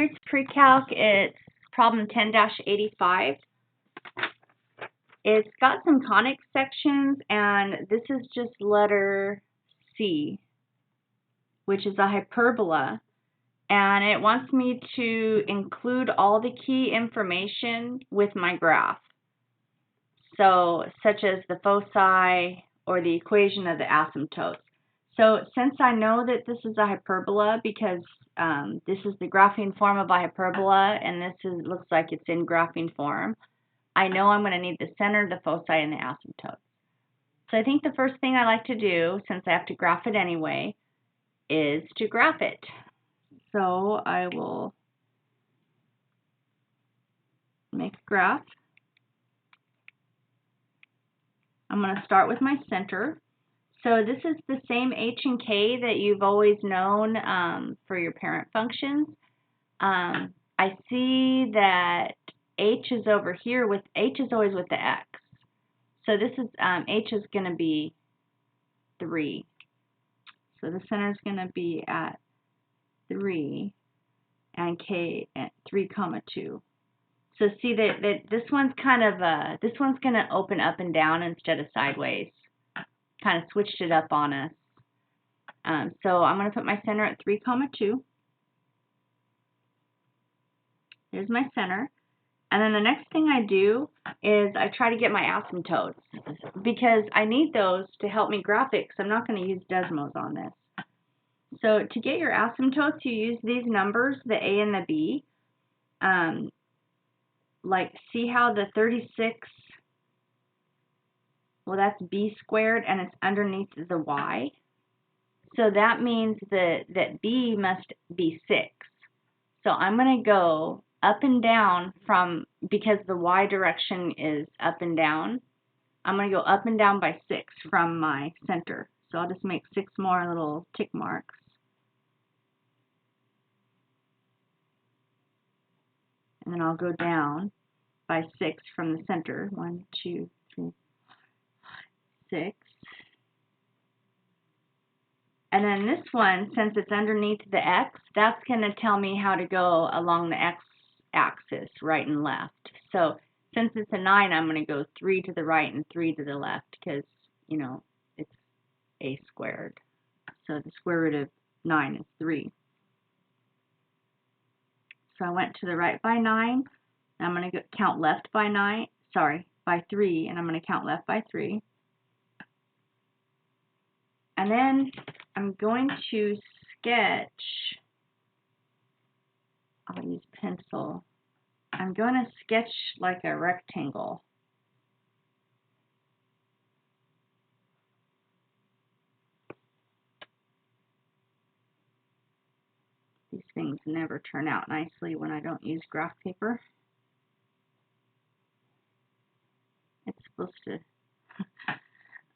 Series Pre-Calc, it's problem 10-85. It's got some conic sections, and this is just letter C, which is a hyperbola. And it wants me to include all the key information with my graph. So, such as the foci or the equation of the asymptotes. So, since I know that this is a hyperbola because this is the graphing form of a hyperbola, and looks like it's in graphing form, I know I'm going to need the center, the foci, and the asymptotes. So I think the first thing I like to do, since I have to graph it anyway, is to graph it. So I will make a graph. I'm going to start with my center. So this is the same h and k that you've always known for your parent functions. I see that h is over here with, h is always with the x. So this is, h is going to be 3. So the center is going to be at 3 and k at 3, 2. So see that this one's kind of, this one's going to open up and down instead of sideways. Kind of switched it up on us. So I'm going to put my center at 3, 2. There's my center. And then the next thing I do is I try to get my asymptotes because I need those to help me graph it because I'm not going to use Desmos on this. So to get your asymptotes, you use these numbers, the A and the B. Like, see how the 36, well, that's B squared, and it's underneath the Y. So that means that B must be 6. So I'm going to go up and down because the Y direction is up and down. I'm going to go up and down by 6 from my center. So I'll just make 6 more little tick marks. And then I'll go down by 6 from the center. 1, 2, 3, 6. And then this one, since it's underneath the X, that's going to tell me how to go along the X axis, right and left. So since it's a 9, I'm going to go 3 to the right and 3 to the left because, you know, it's a squared. So the square root of 9 is 3. So I went to the right by 9. I'm going to count left by 3, and I'm going to count left by 3. And then I'm going to sketch, I'll use pencil. I'm going to sketch like a rectangle. These things never turn out nicely when I don't use graph paper. It's supposed to.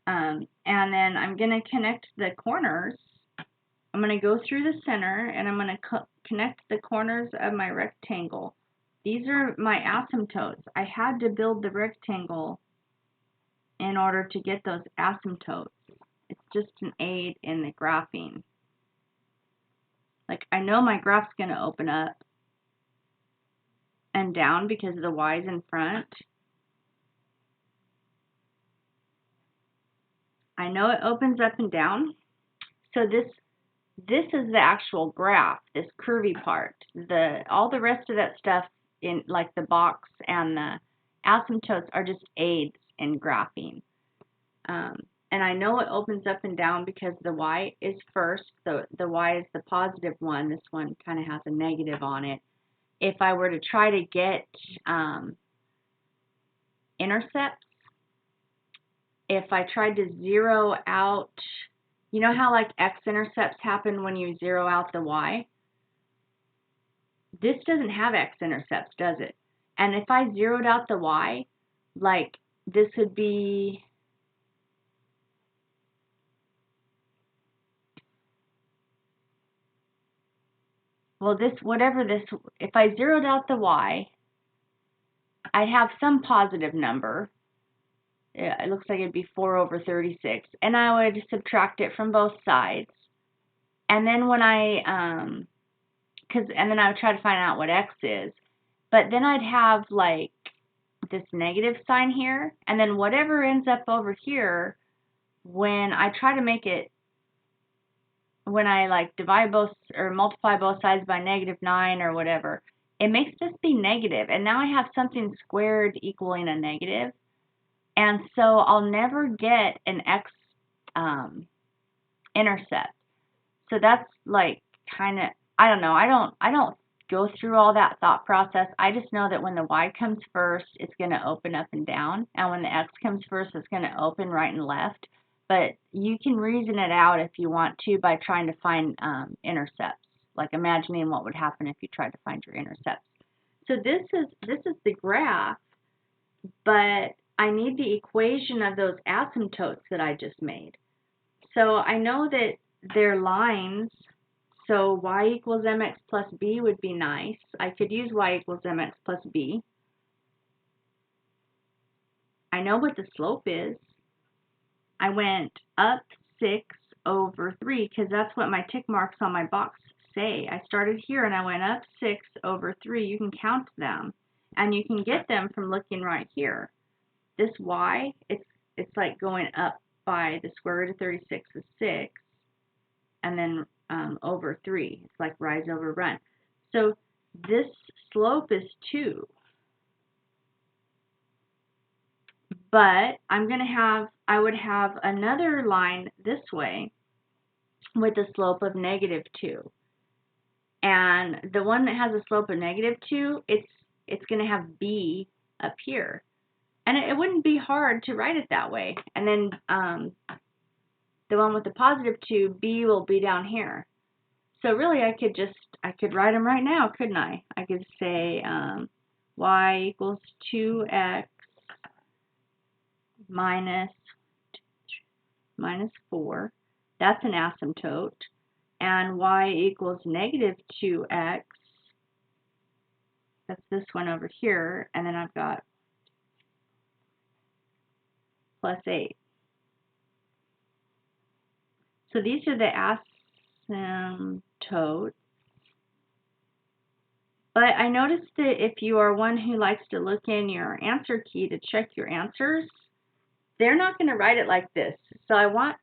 And then I'm going to connect the corners. I'm going to go through the center, and I'm going to connect the corners of my rectangle. These are my asymptotes. I had to build the rectangle in order to get those asymptotes. It's just an aid in the graphing. Like, I know my graph's going to open up and down because the Y's in front. I know it opens up and down. So this is the actual graph, this curvy part. All the rest of that stuff, in like the box and the asymptotes, are just aids in graphing. And I know it opens up and down because the Y is first. The Y is the positive one. This one kind of has a negative on it. If I were to try to get intercepts, if I tried to zero out, you know how like x-intercepts happen when you zero out the Y? This doesn't have x-intercepts, does it? And if I zeroed out the Y, like this would be, well, if I zeroed out the Y, I'd have some positive number. It looks like it'd be 4 over 36. And I would subtract it from both sides. And then when I and then I would try to find out what x is. But then I'd have like this negative sign here, and then whatever ends up over here, when I try to make it, when I like divide both or multiply both sides by -9 or whatever, it makes this be negative, and now I have something squared equaling a negative, and so I'll never get an x intercept. So that's like kind of, I don't know, I don't go through all that thought process. I just know that when the y comes first, it's going to open up and down, and when the x comes first, it's going to open right and left. But you can reason it out if you want to by trying to find intercepts, like imagining what would happen if you tried to find your intercepts. So this is the graph, but I need the equation of those asymptotes that I just made. So I know that they're lines, so y equals mx plus b would be nice. I could use y equals mx plus b. I know what the slope is. I went up 6 over 3 because that's what my tick marks on my box say. I started here and I went up 6 over 3. You can count them, and you can get them from looking right here. This y, it's like going up by the square root of 36 is 6, and then over 3. It's like rise over run. So this slope is 2. But I would have another line this way with a slope of -2. And the one that has a slope of -2, it's going to have b up here. And it wouldn't be hard to write it that way. And then the one with the +2, b will be down here. So really I could write them right now, couldn't I? I could say y equals 2x minus 4. That's an asymptote. And y equals -2x. That's this one over here. And then I've got +8. So these are the asymptotes. But I noticed that if you are one who likes to look in your answer key to check your answers, they're not going to write it like this. So I want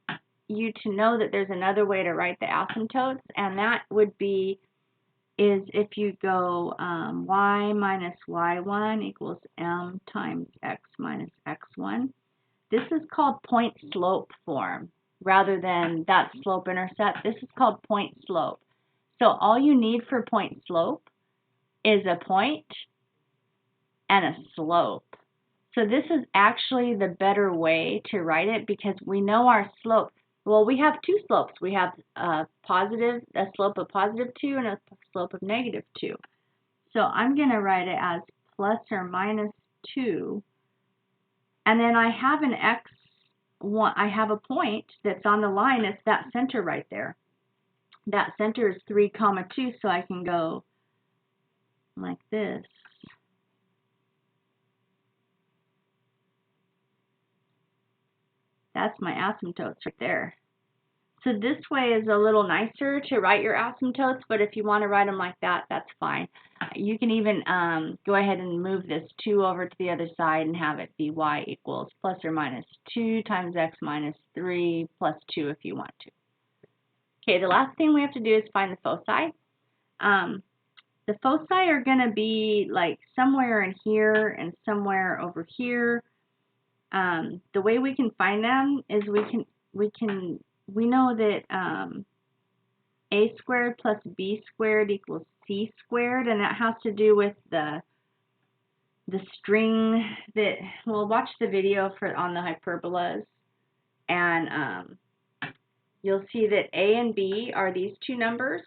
you to know that there's another way to write the asymptotes, and that would be if you go y minus y1 equals m times x minus x1. This is called point slope form rather than that slope intercept. This is called point slope. So all you need for point slope is a point and a slope. So this is actually the better way to write it because we know our slope. Well, we have two slopes. We have a slope of +2 and a slope of -2. So I'm going to write it as plus or minus 2. And then I have an x1. I have a point that's on the line. It's that center right there. That center is 3, 2, so I can go like this. That's my asymptotes right there. So this way is a little nicer to write your asymptotes, but if you want to write them like that, that's fine. You can even go ahead and move this 2 over to the other side and have it be y equals plus or minus 2 times x minus 3 plus 2 if you want to. Okay, the last thing we have to do is find the foci. The foci are going to be like somewhere in here and somewhere over here. The way we can find them is we know that a squared plus b squared equals c squared, and that has to do with the string that, well, watch the video on the hyperbolas, and you'll see that a and b are these two numbers,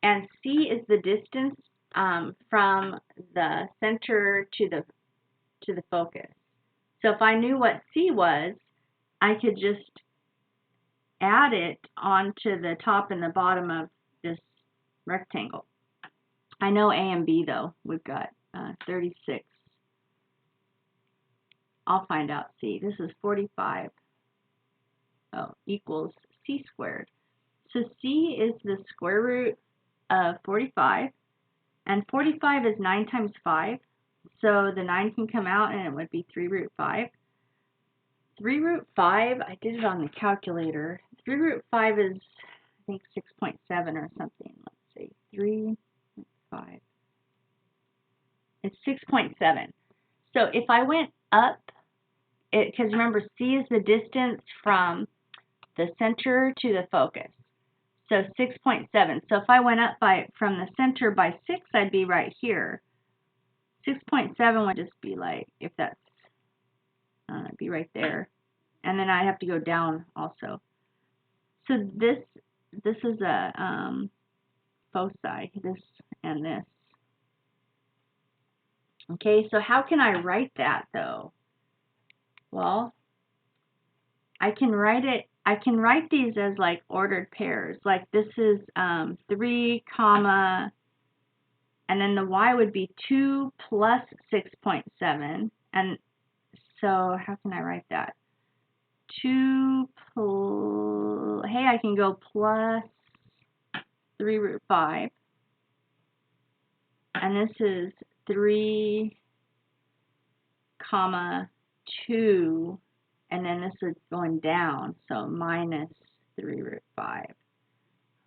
and c is the distance from the center to the focus. So if I knew what c was, I could just add it onto the top and the bottom of this rectangle. I know a and b though. We've got 36. I'll find out c. This is 45. Oh, equals c squared. So C is the square root of 45, and 45 is 9 times 5, so the 9 can come out and it would be 3 root 5. 3 root 5, I did it on the calculator. 3 root 5 is, I think, 6.7 or something. Let's see, 3 root 5. It's 6.7. So if I went up, because remember, C is the distance from the center to the focus. So 6.7. So if I went up from the center by 6, I'd be right here. 6.7 would just be like, if that's, it'd be right there. And then I have to go down also. So this is a foci, this and this. Okay, so how can I write that though? Well, I can write these as like ordered pairs. Like this is 3 comma, and then the y would be 2 plus 6.7. And so how can I write that? 2 hey, I can go plus 3 root 5. And this is 3 comma 2, and then this is going down, so minus 3 root 5. I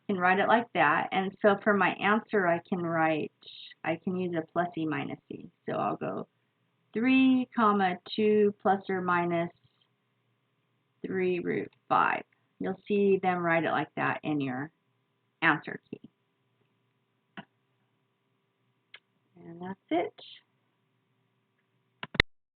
can write it like that, and so for my answer I can use a plus e minus e. So I'll go 3 comma 2 plus or minus 3 root 5. You'll see them write it like that in your answer key. And that's it.